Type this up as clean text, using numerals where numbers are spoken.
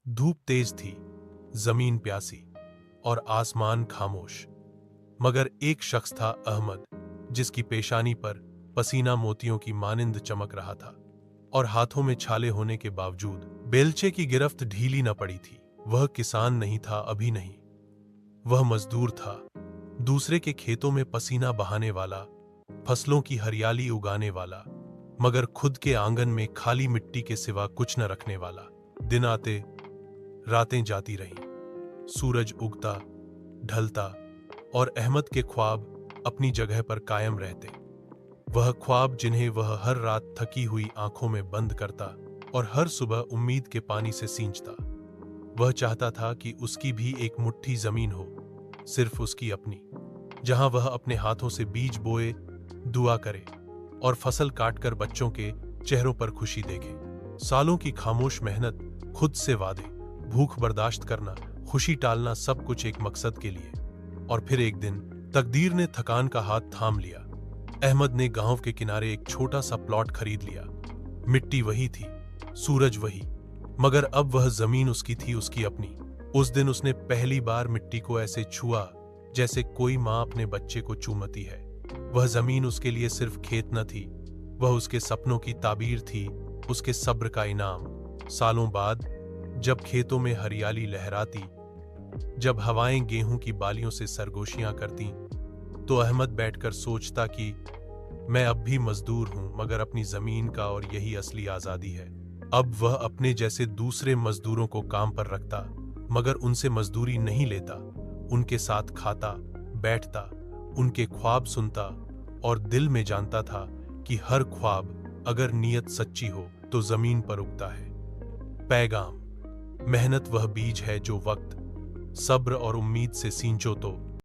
धूप तेज थी, जमीन प्यासी और आसमान खामोश। मगर एक शख्स था, अहमद, जिसकी पेशानी पर पसीना मोतियों की मानिंद चमक रहा था और हाथों में छाले होने के बावजूद बेलचे की गिरफ्त ढीली न पड़ी थी। वह किसान नहीं था, अभी नहीं। वह मजदूर था, दूसरे के खेतों में पसीना बहाने वाला, फसलों की हरियाली उगाने वाला, मगर खुद के आंगन में खाली मिट्टी के सिवा कुछ न रखने वाला। दिन आते, रातें जाती रहीं, सूरज उगता, ढलता और अहमद के ख्वाब अपनी जगह पर कायम रहते। वह ख्वाब जिन्हें वह हर रात थकी हुई आंखों में बंद करता और हर सुबह उम्मीद के पानी से सींचता। वह चाहता था कि उसकी भी एक मुट्ठी जमीन हो, सिर्फ उसकी अपनी, जहां वह अपने हाथों से बीज बोए, दुआ करे और फसल काटकर बच्चों के चेहरों पर खुशी देखे। सालों की खामोश मेहनत, खुद से वादे, भूख बर्दाश्त करना, खुशी टालना, सब कुछ एक मकसद के लिए। और फिर एक दिन तकदीर ने थकान का हाथ थाम लिया। अहमद ने गांव के किनारे एक छोटा सा प्लॉट खरीद लिया। मिट्टी वही थी, सूरज वही, मगर अब वह जमीन उसकी थी, उसकी अपनी। उस दिन उसने पहली बार मिट्टी को ऐसे छुआ जैसे कोई माँ अपने बच्चे को चूमती है। वह जमीन उसके लिए सिर्फ खेत न थी, वह उसके सपनों की ताबीर थी, उसके सब्र का इनाम। सालों बाद जब खेतों में हरियाली लहराती, जब हवाएं गेहूं की बालियों से सरगोशियां करती, तो अहमद बैठकर सोचता कि मैं अब भी मजदूर हूं, मगर अपनी जमीन का, और यही असली आजादी है। अब वह अपने जैसे दूसरे मजदूरों को काम पर रखता, मगर उनसे मजदूरी नहीं लेता। उनके साथ खाता, बैठता, उनके ख्वाब सुनता और दिल में जानता था कि हर ख्वाब अगर नीयत सच्ची हो तो जमीन पर उगता है। पैगाम: मेहनत वह बीज है जो वक्त, सब्र और उम्मीद से सींचो तो